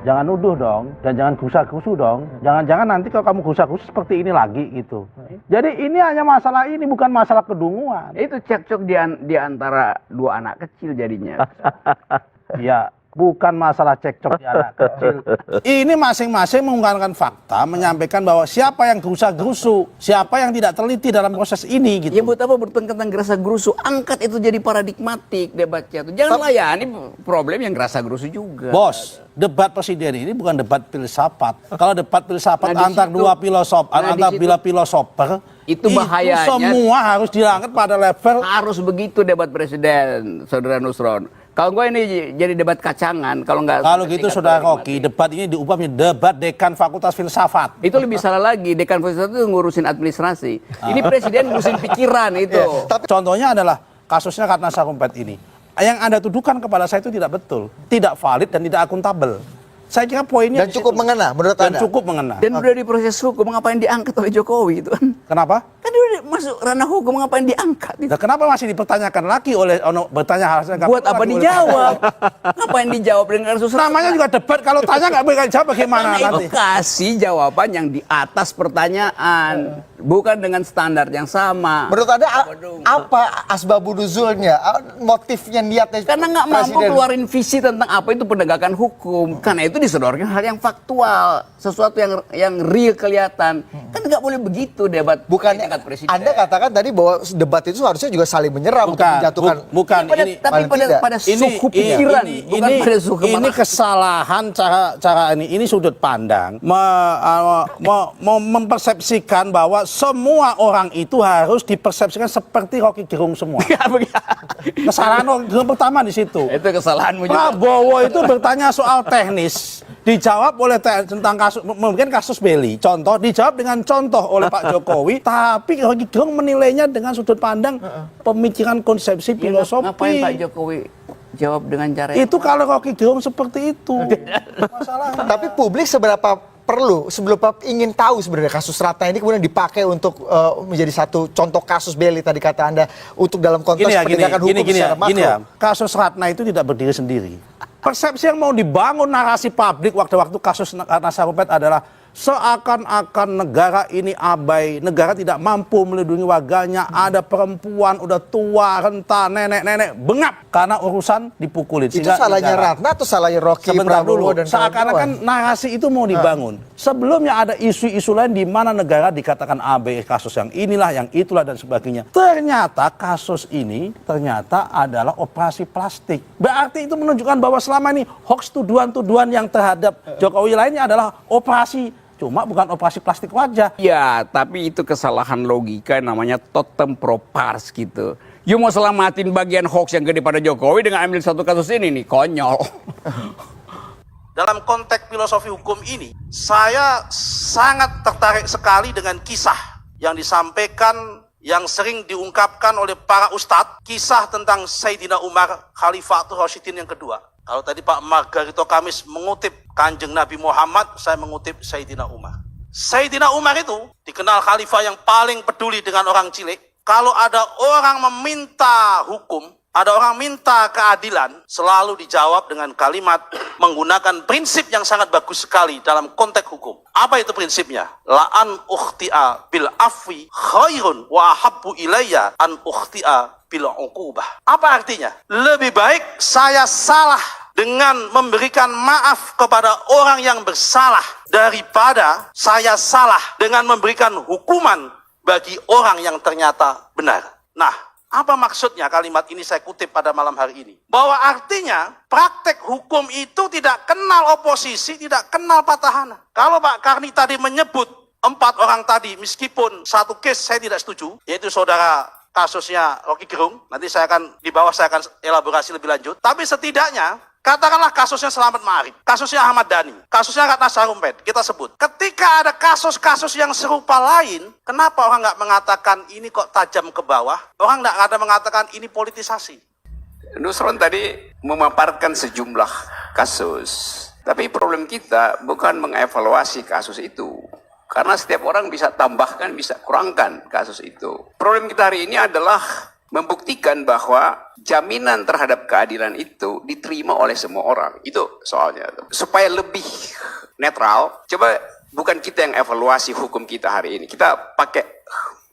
Jangan nuduh dong, dan jangan gusa-gusu dong. Jangan-jangan nanti kalau kamu gusa-gusu seperti ini lagi gitu. Jadi ini hanya masalah ini, bukan masalah kedunguan. Itu cekcok di antara dua anak kecil jadinya. Ya, bukan masalah cekcok di anak kecil. Ini masing-masing mengungkapkan fakta, menyampaikan bahwa siapa yang gerusa-gerusu, siapa yang tidak teliti dalam proses ini gitu. Ya buat apa bertengkar gerasa-gerusu? Angkat itu jadi paradigmatik debatnya tuh. Jangan layani problem yang gerasa-gerusu juga. Bos, debat presiden ini bukan debat filsafat. Kalau debat filsafat Nah, antar situ, dua filosof, antar bila filosofer, itu bahayanya. semua harus diangkat pada level. Harus begitu debat presiden, Saudara Nusron. Kalau gue ini jadi debat kacangan, kalau nggak. Kalau gitu Saudara Rocky, debat ini diubah menjadi debat dekan Fakultas Filsafat. Itu lebih salah lagi, dekan filsafat itu ngurusin administrasi. Ini presiden ngurusin pikiran itu. Tapi contohnya adalah kasusnya Ratna Sarumpait ini. Yang Anda tuduhkan kepada saya itu tidak betul, tidak valid dan tidak akuntabel. Saya kira poinnya dan cukup mengena menurut Anda. Dan cukup mengena. Dan udah diproses hukum, ngapain diangkat oleh Jokowi itu kan? Kenapa? Kan udah masuk ranah hukum, ngapain diangkat? Nah, kenapa masih dipertanyakan lagi oleh bertanya harusnya? Buat apa dijawab? Ngapain dijawab dengan kasus? Namanya juga debat, kalau tanya nggak boleh jawab bagaimana nanti? Kasih jawaban yang di atas pertanyaan, bukan dengan standar yang sama. Menurut Anda apa asbabunuzulnya, motifnya, niatnya? Karena nggak mampu keluarin visi tentang apa itu penegakan hukum. Karena itu disodorkan hal yang faktual, sesuatu yang real kelihatan. Kan nggak boleh begitu debat. Bukannya Anda katakan tadi bahwa debat itu harusnya juga saling menyerang untuk menjatuhkan. Bukan ini. Tapi pada suku pikiran, bukan pada suku ini kesalahan cara ini sudut pandang mempersepsikan bahwa semua orang itu harus dipersepsikan seperti Rocky Gerung semua. Kesalahan Rocky Gerung pertama di situ. Itu kesalahanmu juga. Prabowo itu bertanya soal teknis, dijawab oleh tentang kasus, mungkin kasus Beli. Contoh dijawab dengan contoh oleh Pak Jokowi, tapi Rocky Gerung menilainya dengan sudut pandang pemikiran konsepsi filosofi. Ngapain Pak Jokowi jawab dengan cara itu kalau Rocky Gerung seperti itu masalahnya. Tapi publik seberapa perlu, ingin tahu sebenarnya kasus Ratna ini kemudian dipakai untuk menjadi satu contoh kasus Beli tadi kata Anda untuk dalam konteks penegakan hukum secara makro. Kasus Ratna itu tidak berdiri sendiri. Persepsi yang mau dibangun narasi publik waktu-waktu kasus Ratna Sarumpait adalah seakan-akan negara ini abai, negara tidak mampu melindungi warganya, ada perempuan udah tua, renta, nenek-nenek bengap karena urusan dipukulin. Itu salahnya Ratna atau salahnya Rocky, Prabowo dan seakan-akan narasi itu mau dibangun. Sebelumnya ada isu-isu lain di mana negara dikatakan abai, kasus yang inilah, yang itulah dan sebagainya. Ternyata kasus ini adalah operasi plastik. Berarti itu menunjukkan bahwa selama ini hoax tuduhan-tuduhan yang terhadap Jokowi lainnya adalah operasi. Cuma bukan operasi plastik wajah. Ya, tapi itu kesalahan logika namanya totem pro pars gitu. You mau selamatin bagian hoax yang gede pada Jokowi dengan ambil satu kasus ini nih, konyol. Dalam konteks filosofi hukum ini, saya sangat tertarik sekali dengan kisah yang disampaikan, yang sering diungkapkan oleh para ustadz, kisah tentang Sayyidina Umar, Khalifatul Rasyidin yang kedua. Kalau tadi Pak Margarito Kamis mengutip Kanjeng Nabi Muhammad, saya mengutip Sayyidina Umar. Sayyidina Umar itu dikenal khalifah yang paling peduli dengan orang cilik. Kalau ada orang meminta hukum, ada orang minta keadilan, selalu dijawab dengan kalimat menggunakan prinsip yang sangat bagus sekali dalam konteks hukum. Apa itu prinsipnya? La'an ukhti'a bil afwi khairun wa habbu ilayya an ukhti'a bil uqubah. Apa artinya? Lebih baik saya salah dengan memberikan maaf kepada orang yang bersalah daripada saya salah dengan memberikan hukuman bagi orang yang ternyata benar. Nah, apa maksudnya kalimat ini saya kutip pada malam hari ini? Bahwa artinya praktek hukum itu tidak kenal oposisi, tidak kenal patahan. Kalau Pak Karni tadi menyebut 4 orang tadi, meskipun satu case saya tidak setuju, yaitu saudara kasusnya Rocky Gerung, nanti saya akan di bawah saya akan elaborasi lebih lanjut. Tapi setidaknya katakanlah kasusnya Selamat Ma'arif, kasusnya Ahmad Dhani, kasusnya Ratna Sarumpait, kita sebut. Ketika ada kasus-kasus yang serupa lain, kenapa orang nggak mengatakan ini kok tajam ke bawah? Orang nggak ada mengatakan ini politisasi. Nusron tadi memaparkan sejumlah kasus. Tapi problem kita bukan mengevaluasi kasus itu. Karena setiap orang bisa tambahkan, bisa kurangkan kasus itu. Problem kita hari ini adalah membuktikan bahwa jaminan terhadap keadilan itu diterima oleh semua orang. Itu soalnya. Supaya lebih netral, coba bukan kita yang evaluasi hukum kita hari ini. Kita pakai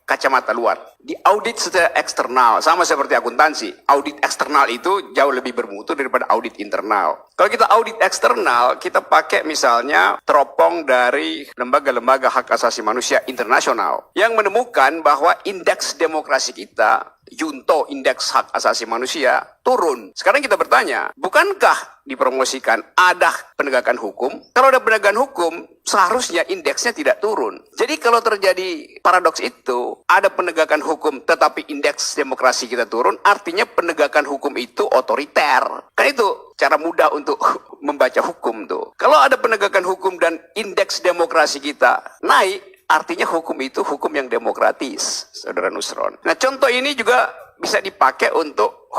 kacamata luar. Di audit secara eksternal, sama seperti akuntansi. Audit eksternal itu jauh lebih bermutu daripada audit internal. Kalau kita audit eksternal, kita pakai misalnya teropong dari lembaga-lembaga hak asasi manusia internasional yang menemukan bahwa indeks demokrasi kita, Junto Indeks Hak Asasi Manusia, turun. Sekarang kita bertanya, bukankah dipromosikan ada penegakan hukum? Kalau ada penegakan hukum, seharusnya indeksnya tidak turun. Jadi kalau terjadi paradoks itu, ada penegakan hukum tetapi indeks demokrasi kita turun, artinya penegakan hukum itu otoriter. Kan itu cara mudah untuk membaca hukum tuh. Kalau ada penegakan hukum dan indeks demokrasi kita naik, artinya hukum itu hukum yang demokratis, Saudara Nusron. Nah, contoh ini juga bisa dipakai untuk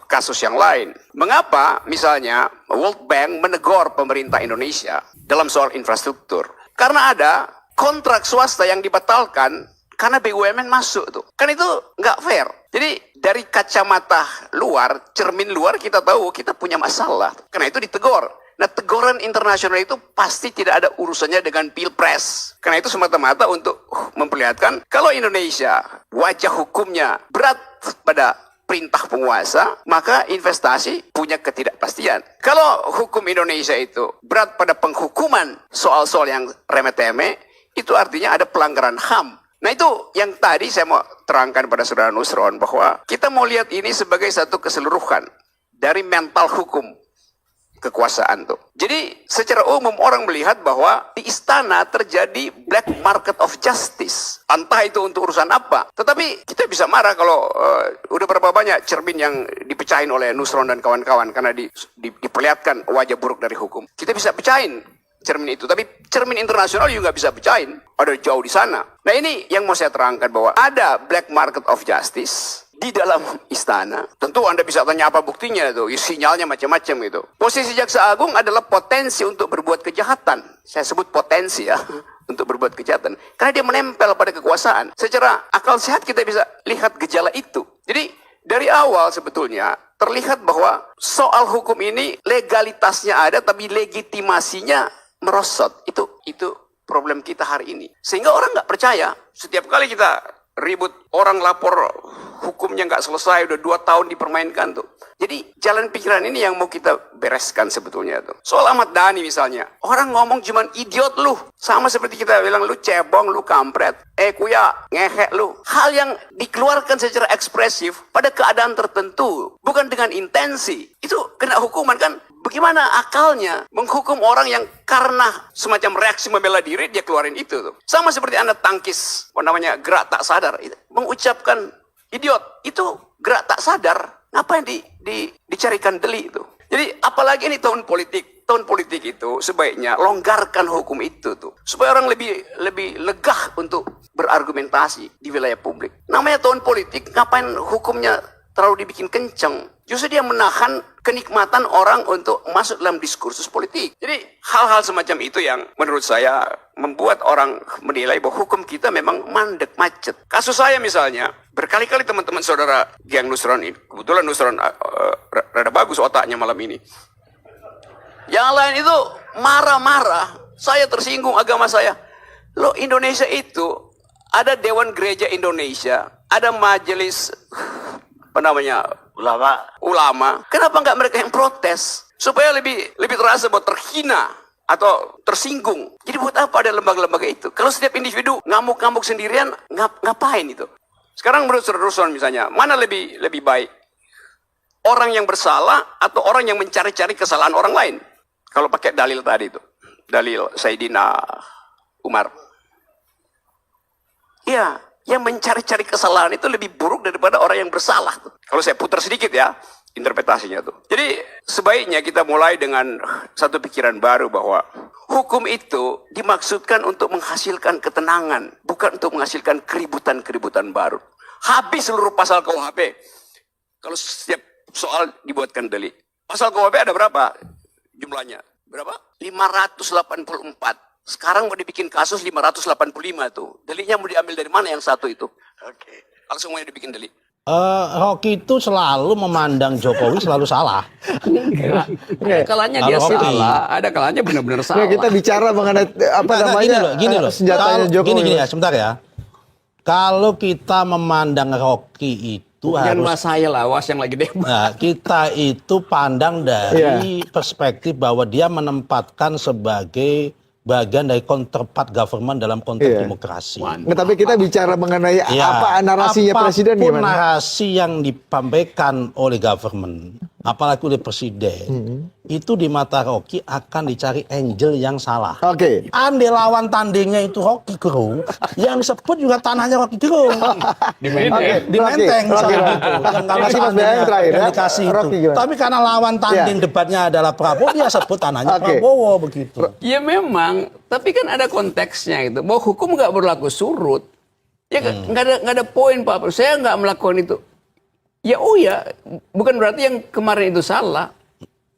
kasus yang lain. Mengapa misalnya World Bank menegur pemerintah Indonesia dalam soal infrastruktur? Karena ada kontrak swasta yang dibatalkan karena BUMN masuk tuh. Kan itu nggak fair. Jadi dari kacamata luar, cermin luar kita tahu kita punya masalah. Karena itu ditegur. Nah, teguran internasional itu pasti tidak ada urusannya dengan pilpres. Karena itu semata-mata untuk memperlihatkan kalau Indonesia wajah hukumnya berat pada perintah penguasa, maka investasi punya ketidakpastian. Kalau hukum Indonesia itu berat pada penghukuman soal-soal yang remeh-temeh, itu artinya ada pelanggaran HAM. Nah, itu yang tadi saya mau terangkan pada Saudara Nusron bahwa kita mau lihat ini sebagai satu keseluruhan dari mental hukum kekuasaan tuh. Jadi secara umum orang melihat bahwa di istana terjadi black market of justice. Entah itu untuk urusan apa. Tetapi kita bisa marah kalau udah berapa banyak cermin yang dipecahin oleh Nusron dan kawan-kawan karena diperlihatkan wajah buruk dari hukum. Kita bisa pecahin cermin itu, tapi cermin internasional juga nggak bisa pecahin. Ada jauh di sana. Nah, ini yang mau saya terangkan bahwa ada black market of justice di dalam istana. Tentu Anda bisa tanya apa buktinya itu, sinyalnya macam-macam itu. Posisi Jaksa Agung adalah potensi untuk berbuat kejahatan. Saya sebut potensi ya, untuk berbuat kejahatan. Karena dia menempel pada kekuasaan. Secara akal sehat kita bisa lihat gejala itu. Jadi dari awal sebetulnya terlihat bahwa soal hukum ini legalitasnya ada tapi legitimasinya merosot. Itu problem kita hari ini. Sehingga orang nggak percaya. Setiap kali kita ribut, orang lapor hukumnya nggak selesai, udah 2 tahun dipermainkan tuh. Jadi jalan pikiran ini yang mau kita bereskan sebetulnya tuh. Soal Ahmad Dhani misalnya, orang ngomong cuman idiot lu. Sama seperti kita bilang lu cebong, lu kampret. Kuya, ngehe lu. Hal yang dikeluarkan secara ekspresif pada keadaan tertentu. Bukan dengan intensi. Itu kena hukuman kan. Bagaimana akalnya menghukum orang yang karena semacam reaksi membela diri dia keluarin itu tuh. Sama seperti Anda tangkis, gerak tak sadar. Mengucapkan idiot, itu gerak tak sadar. Ngapain dicarikan delik itu? Jadi apalagi ini tahun politik. Tahun politik itu sebaiknya longgarkan hukum itu tuh. Supaya orang lebih legah untuk berargumentasi di wilayah publik. Namanya tahun politik, ngapain hukumnya terlalu dibikin kenceng? Justru dia menahan kenikmatan orang untuk masuk dalam diskursus politik. Jadi hal-hal semacam itu yang menurut saya membuat orang menilai bahwa hukum kita memang mandek macet. Kasus saya misalnya, berkali-kali teman-teman saudara Geng Nusron ini, kebetulan Nusron rada bagus otaknya malam ini. Yang lain itu marah-marah, saya tersinggung agama saya. Loh, Indonesia itu ada Dewan Gereja Indonesia, ada majelis ulama. Kenapa nggak mereka yang protes supaya lebih terasa bahwa terhina atau tersinggung? Jadi buat apa ada lembaga-lembaga itu? Kalau setiap individu ngamuk-ngamuk sendirian, ngapain itu? Sekarang menurut Saudara Nusron misalnya, mana lebih baik? Orang yang bersalah atau orang yang mencari-cari kesalahan orang lain? Kalau pakai dalil tadi itu, dalil Sayyidina Umar. Iya, yang mencari-cari kesalahan itu lebih buruk daripada orang yang bersalah. Kalau saya putar sedikit ya, interpretasinya tuh. Jadi sebaiknya kita mulai dengan satu pikiran baru bahwa hukum itu dimaksudkan untuk menghasilkan ketenangan, bukan untuk menghasilkan keributan-keributan baru. Habis seluruh pasal KUHP. Kalau setiap soal dibuatkan delik. Pasal KUHP ada berapa jumlahnya? Berapa? 584. Sekarang mau dibikin kasus 585 tuh. Deliknya mau diambil dari mana yang satu itu? Oke. Langsung mau dibikin delik. Rocky itu selalu memandang Jokowi selalu salah. Enggak. Ada kalanya dia Kalau Rocky. salah, ada kalanya benar-benar salah. Nah, kita bicara mengenai apa namanya gini loh. senjatanya Jokowi. Gini ya, sebentar ya. Kalau kita memandang Rocky itu Jangan harus bahas saya lah, was yang lagi debat. Nah, kita itu pandang dari perspektif bahwa dia menempatkan sebagai bagian dari counterpart government dalam konteks demokrasi. Nah, tapi kita bicara mengenai Ya, apa narasinya presiden apapun gimana? narasi yang disampaikan oleh government, apalagi oleh presiden, itu di mata Rocky akan dicari angle yang salah. Oke. Andai lawan tandingnya itu Rocky Gerung, yang disebut juga tanahnya Rocky Gerung. Di Menteng. Di Menteng misalnya Rocky. gitu. Yang kalau Kasih Mas seandainya Bayang terakhir, yang ya. dikasih Rocky itu. gimana? Tapi karena lawan tanding debatnya adalah Prabowo, dia sebut tanahnya Oke. Prabowo begitu. Ya memang, tapi kan ada konteksnya itu. Bahwa hukum nggak berlaku surut. Ya nggak ada poin Pak. Saya nggak melakukan itu. Ya bukan berarti yang kemarin itu salah.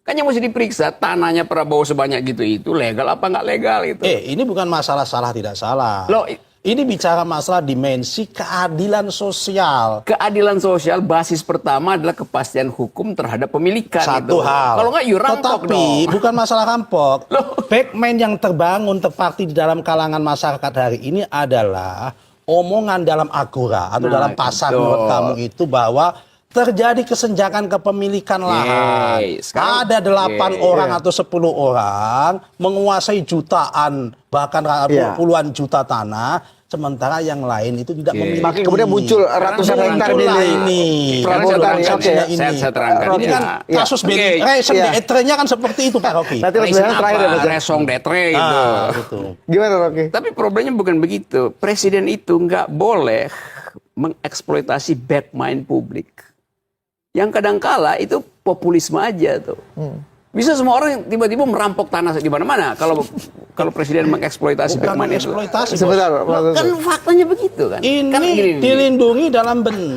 Kan yang mesti diperiksa tanahnya Prabowo sebanyak gitu itu legal apa nggak legal itu. Ini bukan masalah salah tidak salah. Loh, Ini bicara masalah dimensi keadilan sosial. keadilan sosial basis pertama adalah kepastian hukum terhadap pemilikan. Satu itu. hal. Kalau nggak, rampok Tetapi dong. bukan masalah rampok. Loh. Backman yang terbangun terparti di dalam kalangan masyarakat hari ini adalah omongan dalam agora atau Nah, dalam pasar betul. menurut kamu itu bahwa terjadi kesenjangan kepemilikan lahan. Sekarang- Ada 8 Yeay. orang atau 10 orang menguasai jutaan bahkan puluhan juta tanah. Sementara yang lain itu tidak memiliki. Makanya kemudian muncul ratusan Sekarang hektar muncullah ini. Sekarang Prabowo saya tadi, terangkan, oke. saya terangkan. Ini kan Ya. kasus Oke. Beli trennya kan seperti itu Pak Rocky. Nanti Mas Reason Bayang terakhir ya, apa? Mas. Resong detre gitu. Gitu. Gimana Rocky? Tapi problemnya bukan begitu. Presiden itu nggak boleh mengeksploitasi backmind publik. Yang kadangkala itu populisme aja tuh. Bisa semua orang tiba-tiba merampok tanah di mana-mana kalau presiden mengeksploitasi Bukan backmind itu. eksploitasi. Sebentar, Bos. Mas. Kan faktanya begitu kan. Ini Kan gini. dilindungi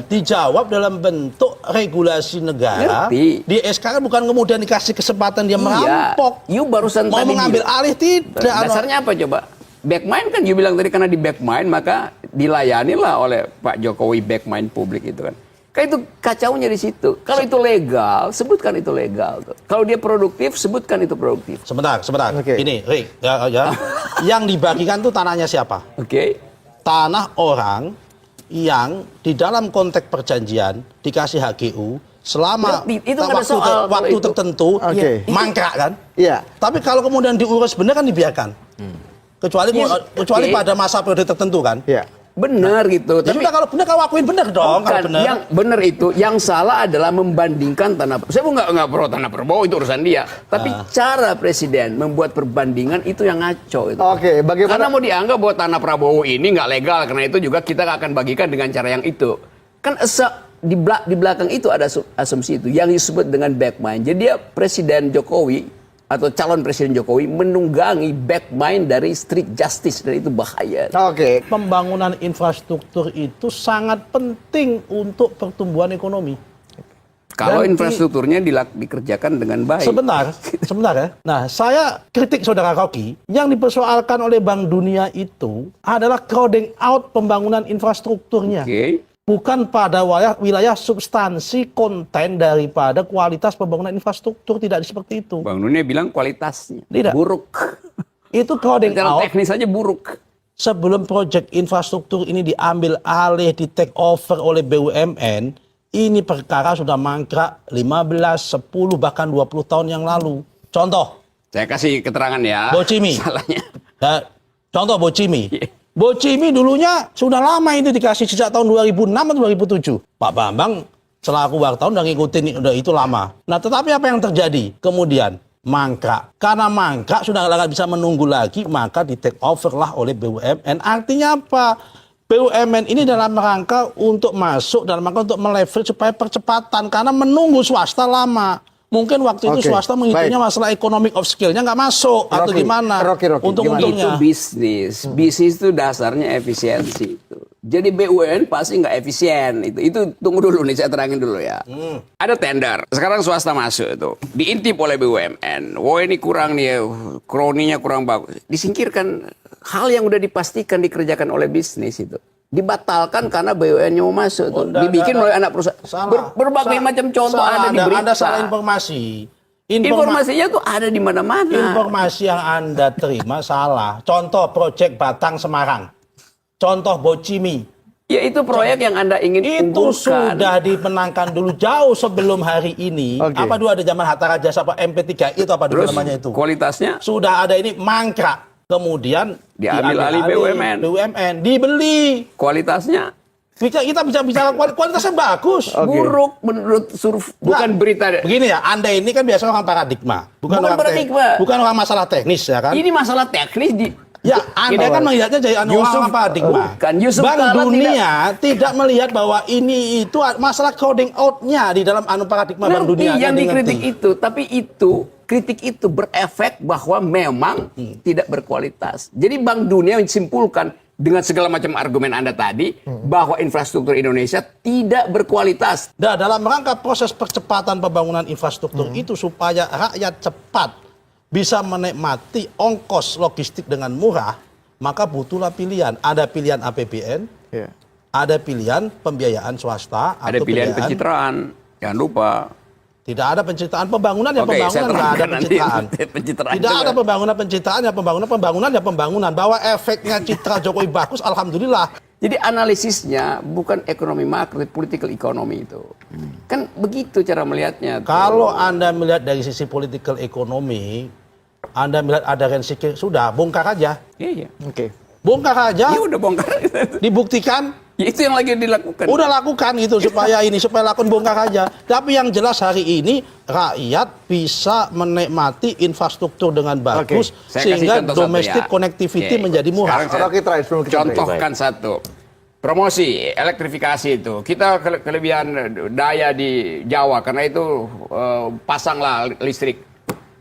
dijawab dalam bentuk regulasi negara. Ngerti. Di SK bukan kemudian dikasih kesempatan dia merampok. You barusan Mau tadi mengambil bilang. alih tidak. Dasarnya apa coba? Backmind kan you bilang tadi karena di backmind maka dilayanilah oleh Pak Jokowi backmind publik itu kan. Kan itu kacaunya di situ. Kalau itu legal, sebutkan itu legal. Tuh. Kalau dia produktif, sebutkan itu produktif. Sebentar. Oke. Ini, Rick, ya. Yang dibagikan tuh tanahnya siapa? Oke? Tanah orang yang di dalam konteks perjanjian dikasih HGU selama Berarti itu nggak ada soal kalau waktu itu. tertentu Oke. mangkrak kan? Iya. Tapi kalau kemudian diurus benar kan dibiarkan. Kecuali Oke. pada masa periode tertentu kan? Iya. Benar gitu. Ya sudah kalau benar kau akuin benar dong. Bukan, Kalau benar. yang benar itu, yang salah adalah membandingkan tanah. Saya nggak pro tanah Prabowo itu urusan dia. Tapi cara presiden membuat perbandingan itu yang ngaco itu. Oke, bagaimana- Karena mau dianggap bahwa tanah Prabowo ini nggak legal, karena itu juga kita akan bagikan dengan cara yang itu. Kan di belakang itu ada asumsi itu yang disebut dengan backmind. Jadi dia Presiden Jokowi atau calon Presiden Jokowi menunggangi backmind dari street justice, dan itu bahaya. Oke. Pembangunan infrastruktur itu sangat penting untuk pertumbuhan ekonomi. Kalau Dan infrastrukturnya dikerjakan dengan baik. Sebentar ya. Nah, saya kritik saudara Rocky, yang dipersoalkan oleh Bank Dunia itu adalah crowding out pembangunan infrastrukturnya. Oke. Bukan pada wilayah substansi konten daripada kualitas pembangunan infrastruktur, tidak seperti itu. Bang Dunia bilang kualitasnya Tidak. buruk. Itu crowding Secara out. teknis aja buruk. Sebelum proyek infrastruktur ini diambil alih, di take over oleh BUMN, ini perkara sudah mangkrak 15, 10, bahkan 20 tahun yang lalu. Contoh, Saya kasih keterangan ya. Bocimi. Salahnya. Ya, contoh Bocimi. Iya. Bocimi dulunya sudah lama itu dikasih sejak tahun 2006 atau 2007. Pak Bambang selaku wartawan udah ngikutin udah itu lama. Nah, tetapi apa yang terjadi? Kemudian mangkrak. Karena mangkrak sudah nggak bisa menunggu lagi, maka di take over lah oleh BUMN. Artinya apa? BUMN ini dalam rangka untuk masuk, dalam rangka untuk meleverage supaya percepatan. Karena menunggu swasta lama. Mungkin waktu itu Oke, swasta menghitungnya masalah economic of skill-nya nggak masuk. Atau Rocky, gimana? Rocky, Untung-untungnya. Itu bisnis. Bisnis itu dasarnya efisiensi. Itu. Jadi BUMN pasti nggak efisien. Itu tunggu dulu nih, saya terangin dulu ya. Ada tender. Sekarang swasta masuk itu. Diintip oleh BUMN. Wah ini kurang nih, kroninya kurang bagus. Disingkirkan hal yang udah dipastikan dikerjakan oleh bisnis itu. dibatalkan karena BUMN-nya mau masuk tuh. enggak, Dibikin enggak. oleh anak perusahaan. Salah. Berbagai macam contoh ada di berita. Anda salah informasi. Informasinya tuh ada di mana-mana. Informasi yang Anda terima salah. Contoh proyek Batang Semarang. Contoh Bocimi. Ya itu proyek yang Anda ingin Itu unggulkan. sudah dimenangkan dulu jauh sebelum hari ini. Oke. Apa dulu ada zaman Hatta Rajasa apa MP3 itu apa dulu Terus namanya itu? kualitasnya Sudah ada ini mangkrak. Kemudian Diambil alih BUMN. BUMN dibeli. kualitasnya Kita bisa bicara kualitasnya bagus. buruk menurut survei. Bukan Nah, berita. Begini ya, Anda ini kan biasa orang paradigma, Bukan orang paradigma. bukan orang masalah teknis ya kan? Ini masalah teknis di Ya, Anda kan melihatnya jadi orang paradigma. Bukan, Yusuf Bank Kala Dunia tidak melihat bahwa ini itu masalah crowding out-nya di dalam paradigma Bank Dunia. yang Anda dikritik ngerti? itu, tapi kritik itu berefek bahwa memang tidak berkualitas. Jadi Bank Dunia menyimpulkan dengan segala macam argumen Anda tadi bahwa infrastruktur Indonesia tidak berkualitas. Nah, dalam rangka proses percepatan pembangunan infrastruktur itu supaya rakyat cepat bisa menikmati ongkos logistik dengan murah, maka butuhlah pilihan. Ada pilihan APBN, Iya. ada pilihan pembiayaan swasta, Ada atau pilihan pencitraan. Jangan lupa. Tidak ada pencitraan pembangunan ya Oke, saya pembangunan, nggak ada terangkan nanti pencitraan. pencitraan Tidak itu ada ya. pembangunan pencitraan ya pembangunan ya pembangunan. Bahwa efeknya citra Jokowi bagus, alhamdulillah. Jadi analisisnya bukan ekonomi makro, political economy itu. Kan begitu cara melihatnya. tuh. Kalau Anda melihat dari sisi political ekonomi, Anda melihat ada resiko, sudah bongkar aja. Iya. Oke. Bongkar aja, Ya udah bongkar. dibuktikan. Ya, itu yang lagi dilakukan. Udah lakukan itu supaya lakukan bongkar aja. Tapi yang jelas hari ini rakyat bisa menikmati infrastruktur dengan bagus Saya kasih sehingga contoh satu domestic ya. connectivity Oke. menjadi murah. Sekarang saya Rocky terakhir sebelum kita break. contohkan satu. Promosi elektrifikasi itu. Kita kelebihan daya di Jawa karena itu pasanglah listrik.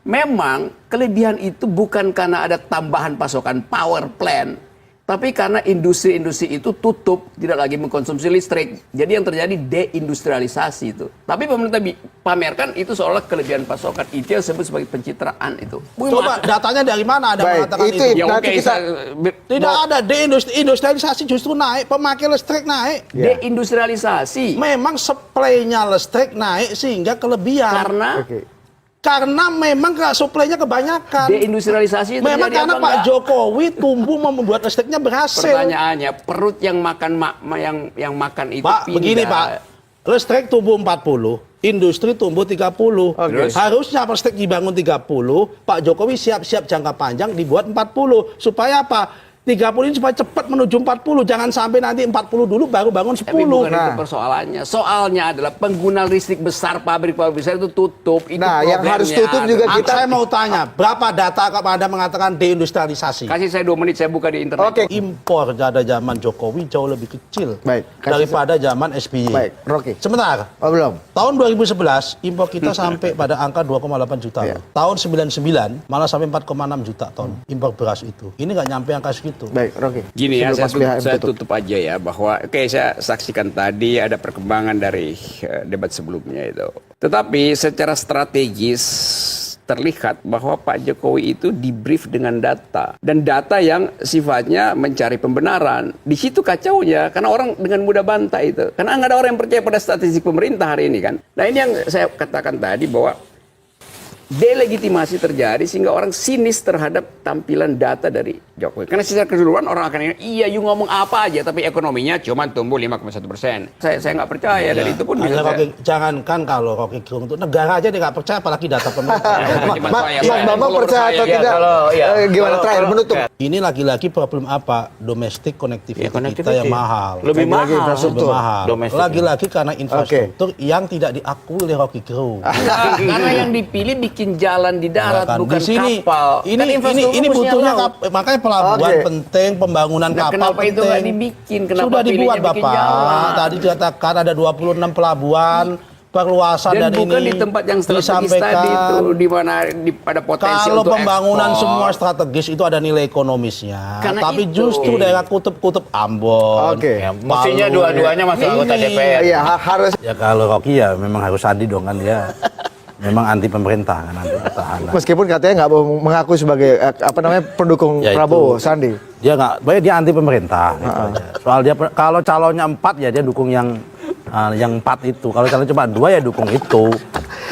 Memang kelebihan itu bukan karena ada tambahan pasokan power plant, tapi karena industri-industri itu tutup, tidak lagi mengkonsumsi listrik. Jadi yang terjadi deindustrialisasi itu. Tapi pemerintah pamerkan itu seolah kelebihan pasokan. Itu yang disebut sebagai pencitraan itu. Coba datanya dari mana Anda Baik, mengatakan itu itu? Ya nanti oke, kita- Tidak ada deindustrialisasi justru naik, pemakaian listrik naik. deindustrialisasi. Memang supply-nya listrik naik sehingga kelebihan. Karena Oke. Karena memang supply-nya kebanyakan. deindustrialisasi itu Memang terjadi karena apa Pak enggak? Jokowi tumbuh membuat listriknya berhasil. Pertanyaannya, perut yang makan yang makan itu Pak, pindah. begini Pak. Listrik tumbuh 40, industri tumbuh 30. Oke. Harusnya listrik dibangun 30, Pak Jokowi siap-siap jangka panjang dibuat 40. Supaya apa? 30 ini supaya cepat menuju 40. Jangan sampai nanti 40 dulu baru bangun 10. Tapi bukan itu Nah. persoalannya. Soalnya adalah pengguna listrik besar, pabrik-pabrik besar itu tutup. Itu Nah, yang harus problemnya. tutup juga Saya mau tanya, berapa data kalau Anda mengatakan deindustrialisasi? Kasih saya 2 menit, saya buka di internet. Oke. Impor pada zaman Jokowi jauh lebih kecil Baik, kasih daripada zaman SBY. Baik, Rocky. Sebentar. Oh, belum. Tahun 2011 impor kita sampai pada angka 2,8 juta. Iya. Tahun 99 malah sampai 4,6 juta ton impor beras itu. Ini nggak nyampe angka segitu. Baik, Rocky. Gini ya, Sebelum Mas BHM saya tutup aja ya bahwa saya saksikan tadi ada perkembangan dari debat sebelumnya itu. Tetapi secara strategis terlihat bahwa Pak Jokowi itu di-brief dengan data dan data yang sifatnya mencari pembenaran. Di situ kacaunya karena orang dengan mudah bantah itu. Karena nggak ada orang yang percaya pada statistik pemerintah hari ini kan. Nah, ini yang saya katakan tadi bahwa delegitimasi terjadi sehingga orang sinis terhadap tampilan data dari Jokowi. Karena secara keseluruhan orang akan ingat, iya you ngomong apa aja tapi ekonominya cuma tumbuh 5,1%. Saya nggak percaya dan itu pun bisa Jangankan kalau Rocky Gerung itu negara aja dia nggak percaya apalagi data pemerintah. Mas Bambang percaya atau tidak? Gimana terakhir menutup? Ini lagi-lagi problem apa? Domestic connectivity, kita yang mahal. Lebih Lagi-lagi mahal. infrastruktur. Lebih mahal. Domestik. Lagi-lagi karena infrastruktur yang tidak diakui oleh Rocky Gerung. Karena yang dipilih bikin jalan di darat Kan bukan di sini kapal. ini Kan infrastruktur ini mestinya butuhnya laut. makanya pelabuhan Oke. penting, pembangunan Nah, kapal kenapa penting. itu nggak dibikin? Kenapa Sudah dibuat pilihnya bikin Bapak. jalan? Tadi dikatakan ada 26 pelabuhan, perluasan Dan dan bukan ini di tempat yang strategis disampaikan. tadi itu di mana pada potensi Kalau untuk pembangunan ekspor. semua strategis itu ada nilai ekonomisnya. Karena Tapi itu. justru daerah kutub-kutub Ambon. Oke. Mestinya Palu, dua-duanya masuk anggota ini. DPR. Iya, harus. Ya kalau Rocky ya memang harus Sandi dong kan dia. memang anti pemerintah kan, anti petahana. Meskipun katanya nggak mau mengaku sebagai pendukung Ya, Prabowo, itu. Sandi. Dia nggak, banyak dia anti pemerintah. Gitu aja. Soal dia kalau calonnya 4 ya dia dukung yang 4 itu. Kalau calon cuma 2 ya dukung itu.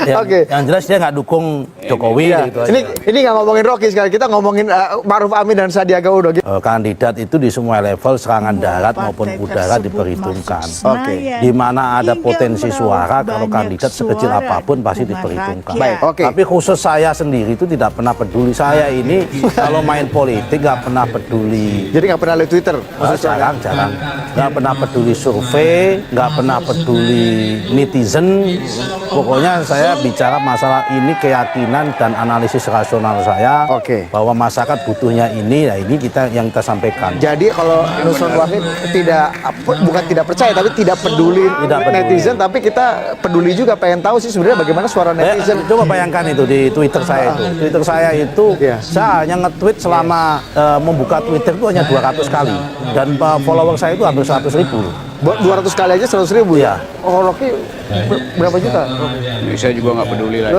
Oke. Yang jelas dia nggak dukung Jokowi Ya. gitu aja. Ini nggak ngomongin Rocky sekali, kita ngomongin Ma'ruf Amin dan Sandiaga Uno. Kandidat itu di semua level serangan darat maupun udara diperhitungkan. Oke. Di mana ada potensi suara, kalau kandidat sekecil apapun pasti diperhitungkan. Baik, oke. Tapi khusus saya sendiri itu tidak pernah peduli. Saya ini kalau main politik nggak pernah peduli. Jadi nggak pernah lihat Twitter. Jarang. Nggak pernah peduli survei, nggak pernah peduli netizen. Pokoknya saya bicara masalah ini, keyakinan dan analisis rasional saya. Oke. Bahwa masyarakat butuhnya ini, ya ini yang kita sampaikan. Jadi kalau Nusron Wahid bukan tidak percaya tapi tidak peduli netizen, tapi kita peduli juga, pengen tahu sih sebenarnya bagaimana suara netizen. Coba bayangkan itu di Twitter saya itu. Twitter saya itu Iya. saya hanya nge-tweet selama membuka Twitter itu hanya 200 kali dan follower saya itu hampir 100.000. 200 kali aja 100.000 ya? Iya. Oh, Rocky berapa juta? Saya juga nggak peduli lagi.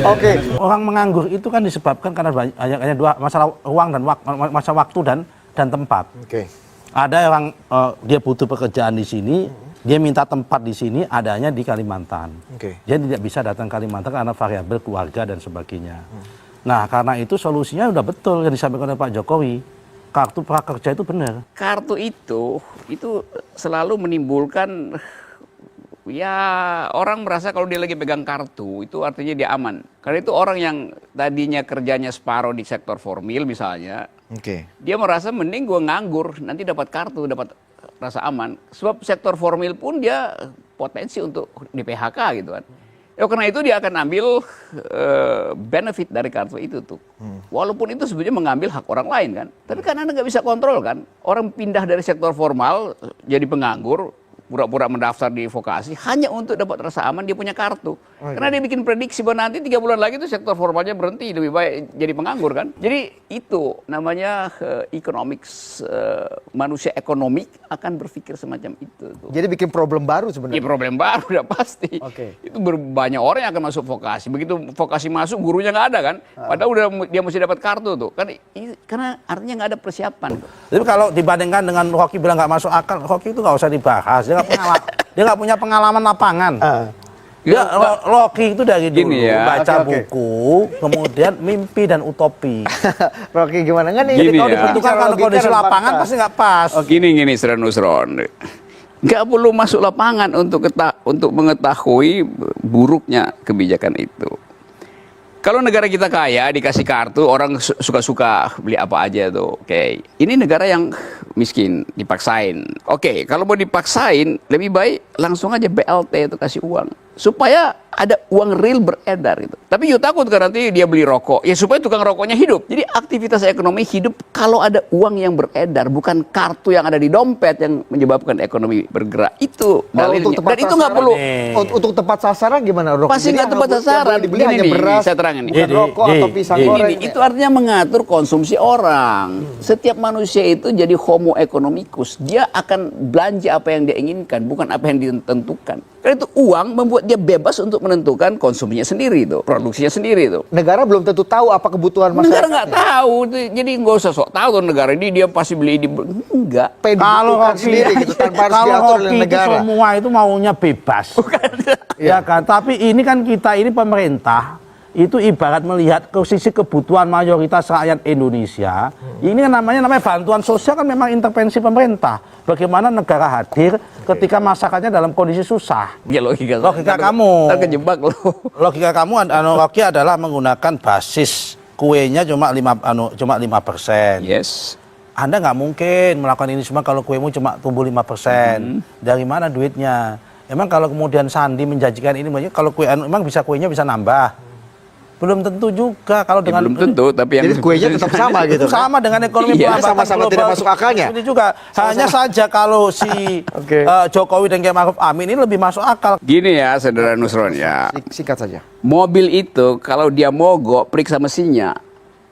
Oke. Orang menganggur itu kan disebabkan karena hanya dua masalah uang dan masalah waktu dan tempat. Oke. Ada orang dia butuh pekerjaan di sini, dia minta tempat di sini, adanya di Kalimantan. Oke. Dia tidak bisa datang Kalimantan karena variabel keluarga dan sebagainya. Nah, karena itu solusinya udah betul yang disampaikan oleh Pak Jokowi. Kartu prakerja itu benar. Kartu itu selalu menimbulkan, ya orang merasa kalau dia lagi pegang kartu itu artinya dia aman. Karena itu orang yang tadinya kerjanya separuh di sektor formal misalnya, Oke. dia merasa mending gue nganggur, nanti dapat kartu, dapat rasa aman. Sebab sektor formal pun dia potensi untuk di PHK gitu kan. Ya, karena itu dia akan ambil benefit dari kartu itu tuh. Walaupun itu sebenarnya mengambil hak orang lain kan. Tapi kan Anda nggak bisa kontrol kan. Orang pindah dari sektor formal jadi penganggur, pura-pura mendaftar di vokasi hanya untuk dapat rasa aman dia punya kartu. Karena dia bikin prediksi bahwa nanti 3 bulan lagi tuh sektor formalnya berhenti, lebih baik jadi penganggur kan. Jadi itu namanya economics, manusia ekonomik akan berpikir semacam itu tuh. Jadi bikin problem baru Ya sebenarnya. problem baru udah pasti. Oke. Itu banyak orang yang akan masuk vokasi. Begitu vokasi masuk gurunya nggak ada kan. Padahal udah dia mesti dapat kartu tuh. Karena artinya nggak ada persiapan. Tapi kalau dibandingkan dengan Rocky bilang nggak masuk akal, Rocky itu nggak usah dibahas. Dia nggak punya pengalaman lapangan. Dia Rocky itu dari dulu Gini ya. baca Oke. buku, kemudian mimpi dan utopi. Rocky gimana? Nggak nih, Gini kalau ya. dibentukkan Itu kan kalau kondisi lapangan pasti nggak pas. Gini Sir Nusron. Nggak perlu masuk lapangan untuk mengetahui buruknya kebijakan itu. Kalau negara kita kaya, dikasih kartu, orang suka-suka beli apa aja tuh. Oke. Ini negara yang miskin, dipaksain. Oke, kalau mau dipaksain, lebih baik langsung aja BLT itu kasih uang. Supaya ada uang real beredar gitu. Tapi you takut kan nanti dia beli rokok. Ya supaya tukang rokoknya hidup. Jadi aktivitas ekonomi hidup kalau ada uang yang beredar. Bukan kartu yang ada di dompet yang menyebabkan ekonomi bergerak. Itu dalilnya. Dan itu nggak perlu. Untuk tepat sasaran gimana, Rocky? Pasti Jadi nggak tepat yang sasaran. dibeli Gini hanya nih, beras, saya terangin nih. bukan rokok atau pisang goreng. Itu artinya mengatur konsumsi orang. Setiap manusia itu jadi homo economicus. Dia akan belanja apa yang dia inginkan, bukan apa yang ditentukan. Karena itu uang membuat dia bebas untuk menentukan konsumsinya sendiri itu, produksinya sendiri itu. Negara belum tentu tahu apa kebutuhan Negara masyarakat. nggak tahu, jadi nggak usah sok tahu tuh negara ini dia pasti beli di enggak. Kalau Dibutuhkan Rocky, sendiri gitu tanpa harus kalau diatur oleh Rocky itu negara. semua itu maunya bebas. Ya kan, tapi ini kan kita ini pemerintah itu ibarat melihat ke sisi kebutuhan mayoritas rakyat Indonesia. Ini kan namanya bantuan sosial, kan memang intervensi pemerintah. Bagaimana negara hadir ketika masyarakatnya dalam kondisi susah. Ya logika kamu. Ntar kejebak loh. Logika kamu Rocky adalah menggunakan basis kuenya cuma 5%. Yes. Anda nggak mungkin melakukan ini semua kalau kuemu cuma tumbuh 5%. Dari mana duitnya? Emang kalau kemudian Sandi menjanjikan ini, kalau emang kuenya bisa nambah? Belum tentu juga kalau dengan Belum tentu, tapi yang Jadi kuenya tetap sama gitu kan? sama dengan ekonomi Iya, perlambatan sama-sama global. tidak masuk akalnya. Ini juga hanya saja kalau si Oke. Jokowi dan Kiai Ma'ruf Amin ini lebih masuk akal. Gini ya, Saudara Nusron ya. Singkat saja. Mobil itu kalau dia mogok periksa mesinnya.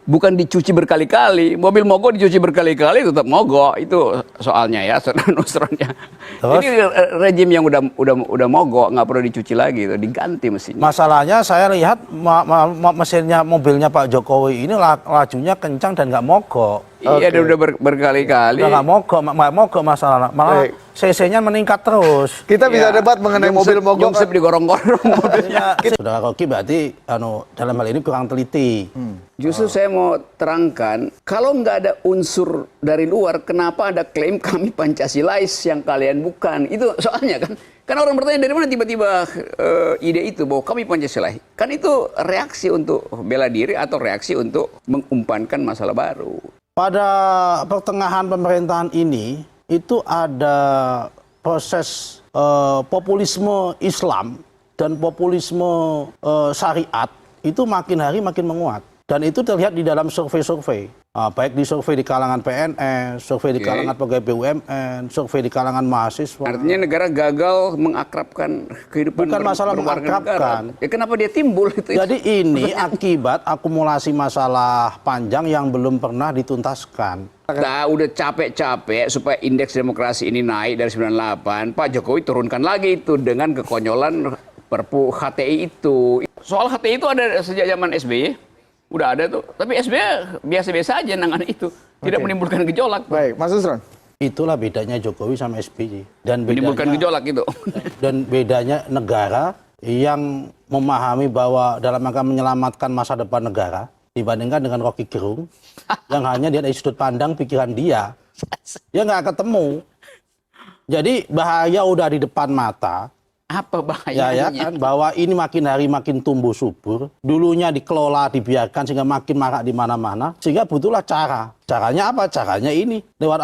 bukan dicuci berkali-kali. Mobil mogok dicuci berkali-kali tetap mogok. Itu soalnya ya, saudara Nusronnya. Ini rejim yang udah mogok, nggak perlu dicuci lagi, itu diganti mesinnya. Masalahnya saya lihat mesinnya mobilnya Pak Jokowi ini lajunya kencang dan nggak mogok. Iya, dia udah berkali-kali. Udah nggak mogok masalah, malah CC-nya meningkat terus. Kita bisa debat mengenai mobil mogok. Nyungsep digorong-gorong mobilnya. Saudara Rocky berarti dalam hal ini kurang teliti. Justru saya mau terangkan, kalau nggak ada unsur dari luar, kenapa ada klaim kami Pancasilais yang kalian bukan? Itu soalnya kan. Karena orang bertanya dari mana tiba-tiba ide itu bahwa kami Pancasilais. Kan itu reaksi untuk bela diri atau reaksi untuk mengumpankan masalah baru. Pada pertengahan pemerintahan ini itu ada proses populisme Islam dan populisme syariat itu makin hari makin menguat, dan itu terlihat di dalam survei-survei, baik di survei di kalangan PNS, survei di kalangan pegawai BUMN, survei di kalangan mahasiswa. Artinya negara gagal mengakrabkan kehidupan. Bukan masalah mengakrabkan. Ya, kenapa dia timbul itu? Jadi ini akibat akumulasi masalah panjang yang belum pernah dituntaskan. Kita udah capek-capek supaya indeks demokrasi ini naik dari 98, Pak Jokowi turunkan lagi itu dengan kekonyolan Perpu HTI itu. Soal HTI itu ada sejak zaman SBY, udah ada tuh. Tapi SBY biasa-biasa aja nangan itu, tidak menimbulkan gejolak. Baik, Mas Nusron. Itulah bedanya Jokowi sama SBY. Dan Menimbulkan gejolak itu. Dan bedanya negara yang memahami bahwa dalam rangka menyelamatkan masa depan negara dibandingkan dengan Rocky Gerung yang hanya dia dari sudut pandang pikiran dia nggak ketemu. Jadi bahaya udah di depan mata. Apa bahayanya? Ya kan, bahwa ini makin hari makin tumbuh subur. Dulunya dikelola, dibiarkan sehingga makin marak di mana-mana. Sehingga butuhlah cara. Caranya apa? Caranya ini lewat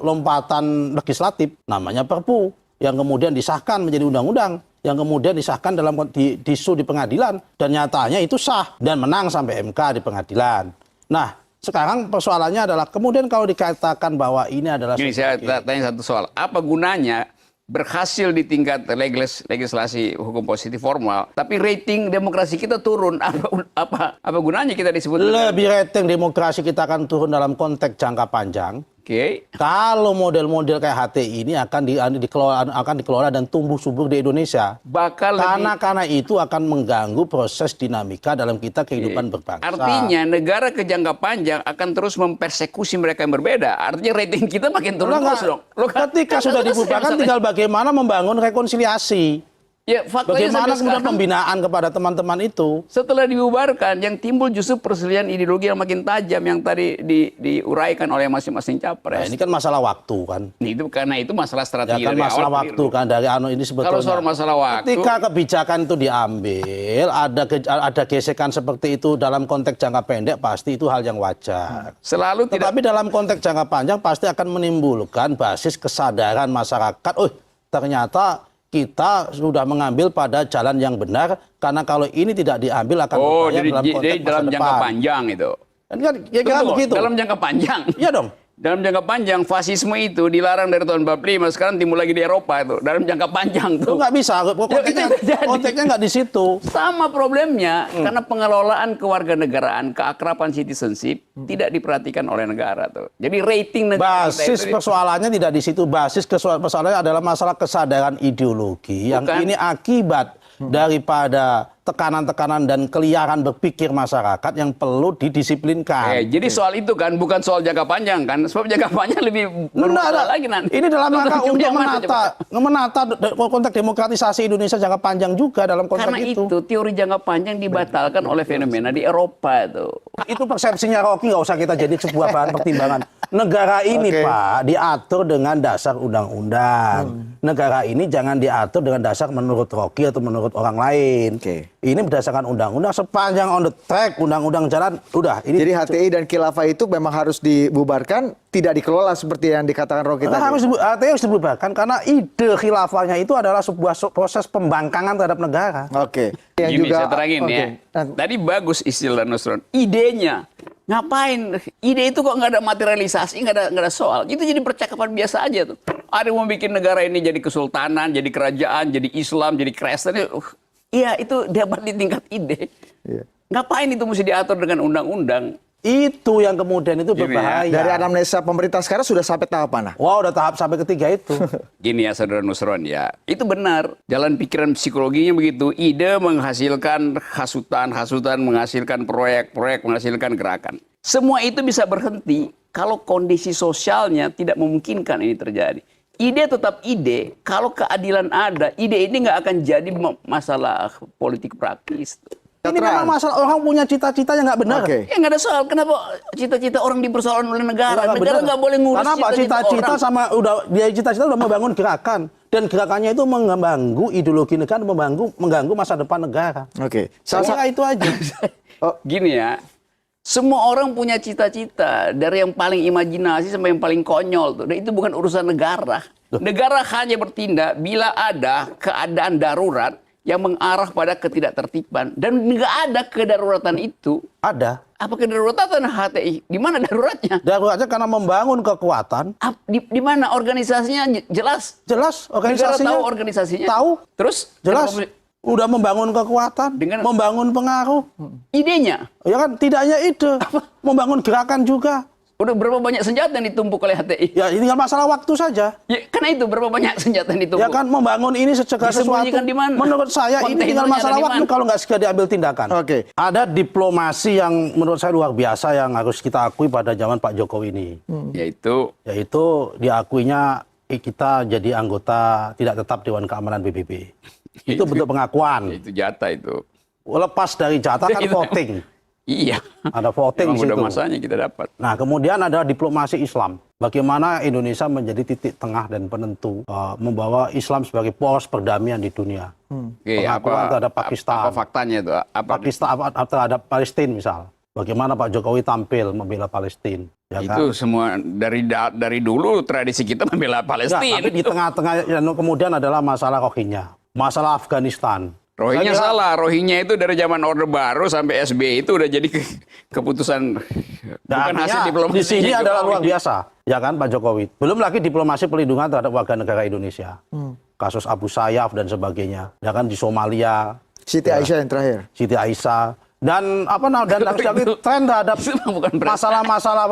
lompatan legislatif, namanya Perpu, yang kemudian disahkan menjadi undang-undang, yang kemudian disahkan dalam disu di pengadilan, dan nyatanya itu sah dan menang sampai MK di pengadilan. Nah, sekarang persoalannya adalah kemudian kalau dikatakan bahwa ini adalah... Ini saya tanya satu soal. Apa gunanya berhasil di tingkat legislasi hukum positif formal, tapi rating demokrasi kita turun? Apa gunanya kita disebut? Lebih rating demokrasi kita akan turun dalam konteks jangka panjang. Oke. Kalau model-model kayak HTI ini akan dikelola dan tumbuh subur di Indonesia. Karena itu akan mengganggu proses dinamika dalam kita kehidupan berbangsa. Artinya negara ke jangka panjang akan terus mempersekusi mereka yang berbeda. Artinya rating kita makin turun terus dong. Ketika sudah dibubarkan, tinggal bagaimana membangun rekonsiliasi. Ya, bagaimana kemudian pembinaan kepada teman-teman itu? Setelah dibubarkan, yang timbul justru perselisihan ideologi yang makin tajam yang tadi diuraikan oleh masing-masing capres. Nah, ini kan masalah waktu kan. Karena itu masalah strategi. Ya kan masalah waktu kan dari ini sebetulnya. Kalau soal masalah waktu, ketika kebijakan itu diambil, ada gesekan seperti itu dalam konteks jangka pendek, pasti itu hal yang wajar. Tetapi dalam konteks jangka panjang pasti akan menimbulkan basis kesadaran masyarakat. Oh, ternyata kita sudah mengambil pada jalan yang benar, karena kalau ini tidak diambil akan berbahaya dalam konteks dalam jangka panjang itu. Kan kira-kira begitu. Dalam jangka panjang. Iya dong. Dalam jangka panjang, fasisme itu dilarang dari tahun 45, sekarang timbul lagi di Eropa itu. Dalam jangka panjang tuh. Itu nggak bisa, konteksnya nggak di situ. Sama problemnya, karena pengelolaan kewarganegaraan, keakraban citizenship, tidak diperhatikan oleh negara tuh. Jadi rating negara basis persoalannya tidak di situ. Basis persoalannya adalah masalah kesadaran ideologi. Yang ini akibat daripada tekanan-tekanan dan keliaran berpikir masyarakat yang perlu didisiplinkan. Jadi soal itu kan bukan soal jangka panjang kan, sebab jangka panjang lebih bermasalah lagi nanti. Ini dalam rangka untuk menata konteks demokratisasi Indonesia jangka panjang juga dalam konteks karena itu. Teori jangka panjang dibatalkan oleh fenomena di Eropa itu. Itu persepsinya Rocky, nggak usah kita jadi sebuah bahan pertimbangan. Negara ini Pak diatur dengan dasar undang-undang. Negara ini jangan diatur dengan dasar menurut Rocky atau menurut orang lain. Ini berdasarkan undang-undang, sepanjang on the track, undang-undang jalan, udah. Ini jadi HTI dan khilafah itu memang harus dibubarkan, tidak dikelola seperti yang dikatakan Rocky tadi. HTI harus dibubarkan karena ide khilafahnya itu adalah sebuah proses pembangkangan terhadap negara. Yang juga, saya terangin ya. Tadi bagus istilah Nusron. Idenya, ngapain? Ide itu kok nggak ada materialisasi, nggak ada soal. Itu jadi percakapan biasa aja tuh. Ada yang mau bikin negara ini jadi kesultanan, jadi kerajaan, jadi Islam, jadi Kristen. Iya, itu debat di tingkat ide. Ngapain itu mesti diatur dengan undang-undang? Itu yang kemudian itu Gini ya, berbahaya. Dari anamnesa pemerintah sekarang sudah sampai tahap mana? Wah, udah tahap sampai ketiga itu. Gini ya saudara Nusron ya, itu benar. Jalan pikiran psikologinya begitu. Ide menghasilkan hasutan, menghasilkan proyek, menghasilkan gerakan. Semua itu bisa berhenti kalau kondisi sosialnya tidak memungkinkan ini terjadi. Ide tetap ide, kalau keadilan ada, ide ini nggak akan jadi masalah politik praktis. Ini memang masalah orang punya cita-cita yang nggak benar. Oke. Ya nggak ada soal. Kenapa cita-cita orang dipersoalkan oleh negara? Nggak Negara benar. nggak boleh ngurus Karena Pak cita-cita orang. sama dia cita-cita udah membangun gerakan dan gerakannya itu mengganggu ideologi negara, mengganggu masa depan negara. Oke. Saya kira itu aja. Gini ya, semua orang punya cita-cita dari yang paling imajinasi sampai yang paling konyol tuh. Dan itu bukan urusan negara. Negara hanya bertindak bila ada keadaan darurat yang mengarah pada ketidaktertiban, dan nggak ada kedaruratan itu. Ada. Apa kedaruratan HTI? Di mana daruratnya? Daruratnya karena membangun kekuatan. Di mana organisasinya jelas? Jelas Negara organisasinya. tahu organisasinya. Tahu. Terus Jelas. kenapa- Udah membangun kekuatan, membangun pengaruh. idenya. Ya kan, tidak hanya ide, membangun gerakan juga. Udah berapa banyak senjata yang ditumpuk oleh HTI? Ya ini kan masalah waktu saja. Ya, karena itu berapa banyak senjata yang ditumpuk? Ya kan, membangun ini segala sesuatu. Disembunyikan di mana? Menurut saya ini tinggal Kontainernya masalah ada di waktu mana? kalau nggak segera diambil tindakan. Oke. Ada diplomasi yang menurut saya luar biasa yang harus kita akui pada zaman Pak Jokowi ini. Yaitu diakuinya kita jadi anggota tidak tetap Dewan Keamanan PBB. Itu bentuk pengakuan. Itu jatah itu. Lepas dari jatah kan Itu. voting. Iya. Ada voting Memang di udah situ. masanya kita dapat. Nah, kemudian ada diplomasi Islam. Bagaimana Indonesia menjadi titik tengah dan penentu membawa Islam sebagai poros perdamaian di dunia. Oke, Pengakuan terhadap Pakistan. Apa faktanya itu? Pakistan terhadap Palestina misal. Bagaimana Pak Jokowi tampil membela Palestina. Ya Itu kan? semua dari dulu tradisi kita membela Ya, Palestina. tapi di tengah-tengah kemudian adalah masalah Rohingya. Masalah Afghanistan. Rohingya Saya kira- salah. Rohingya itu dari zaman Orde Baru sampai SBY itu udah jadi keputusan bukan artinya hasil diplomasi. di sini adalah luar biasa, ya kan Pak Jokowi. Belum lagi diplomasi pelindungan terhadap warga negara Indonesia, kasus Abu Sayyaf dan sebagainya, ya kan di Somalia, Siti Aisyah yang terakhir. Siti Aisyah dan Itu- tren terhadap itu bukan prestasi. masalah-masalah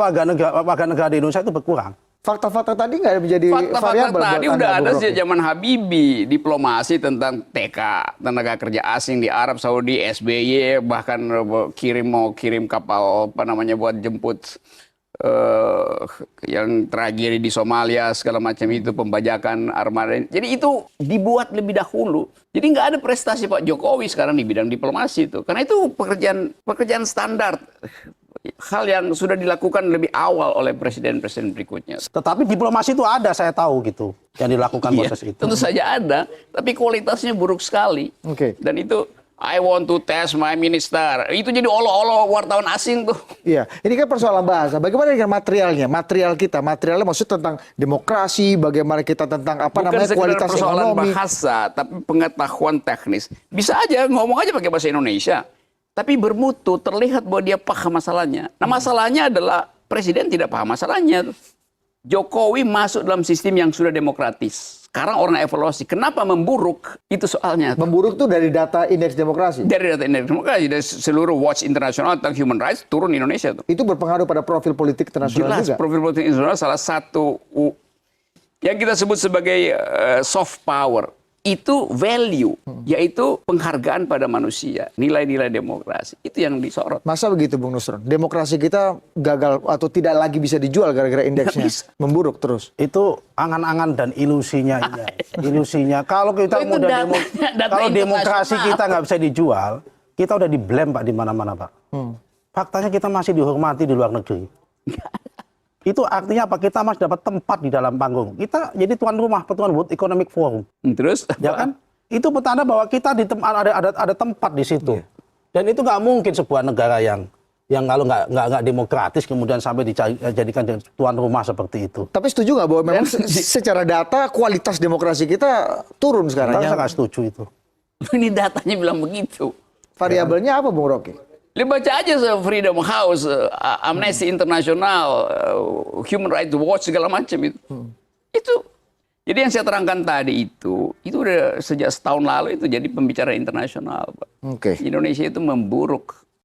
warga negara di Indonesia itu berkurang. Fakta-fakta tadi nggak menjadi Fakta-fakta variabel buat tadi Anda, udah Bung ada Rocky? sejak zaman Habibie, diplomasi tentang TK, tenaga kerja asing di Arab Saudi, SBY bahkan mau kirim kapal apa namanya buat jemput yang tragedi di Somalia segala macam itu, pembajakan armada. Jadi itu dibuat lebih dahulu. Jadi nggak ada prestasi Pak Jokowi sekarang di bidang diplomasi itu, karena itu pekerjaan standar. Hal yang sudah dilakukan lebih awal oleh presiden-presiden berikutnya. Tetapi diplomasi itu ada, saya tahu gitu, yang dilakukan Iya, proses itu. tentu saja ada, tapi kualitasnya buruk sekali. Oke. Dan itu I want to test my minister. Itu jadi olo-olo wartawan asing tuh. Iya, ini kan persoalan bahasa. Bagaimana dengan materialnya? Materialnya maksud tentang demokrasi, bagaimana kita tentang apa Bukan namanya sekedar kualitas persoalan ekonomi. bahasa, tapi pengetahuan teknis. Bisa aja ngomong aja pakai bahasa Indonesia, tapi bermutu, terlihat bahwa dia paham masalahnya. Nah, masalahnya adalah presiden tidak paham masalahnya. Jokowi masuk dalam sistem yang sudah demokratis. Sekarang orang evaluasi, kenapa memburuk? Itu soalnya. Memburuk tuh dari data indeks demokrasi. Dari data indeks demokrasi, dari seluruh watch internasional tentang human rights turun Indonesia tuh. Itu berpengaruh pada profil politik internasional Jelas juga. profil politik internasional salah satu yang kita sebut sebagai soft power. Itu value, yaitu penghargaan pada manusia, nilai-nilai demokrasi. Itu yang disorot. Masa begitu Bung Nusron? Demokrasi kita gagal atau tidak lagi bisa dijual gara-gara indeksnya bisa. memburuk terus. Itu angan-angan dan ilusinya ini. Ilusinya kalau kita Itu mudah data kalau demokrasi internasional. kita nggak bisa dijual, kita udah di-blame Pak di mana-mana Pak. Faktanya kita masih dihormati di luar negeri. Itu artinya apa? Kita masih dapat tempat di dalam panggung. Kita jadi tuan rumah pertemuan World Economic Forum. Terus, Ya kan? Itu petanda bahwa kita ada tempat di situ. Dan itu nggak mungkin sebuah negara yang kalau nggak demokratis kemudian sampai dijadikan tuan rumah seperti itu. Tapi setuju nggak bahwa memang secara data kualitas demokrasi kita turun sekarang? Saya nggak setuju itu. ini datanya bilang begitu. Variabelnya apa Bung Rocky? Lihat baca aja Freedom House, Amnesty International, Human Rights Watch segala macam itu. Itu. Jadi yang saya terangkan tadi itu udah sejak setahun lalu itu jadi pembicaraan internasional, Pak. Oke. Indonesia itu memburuk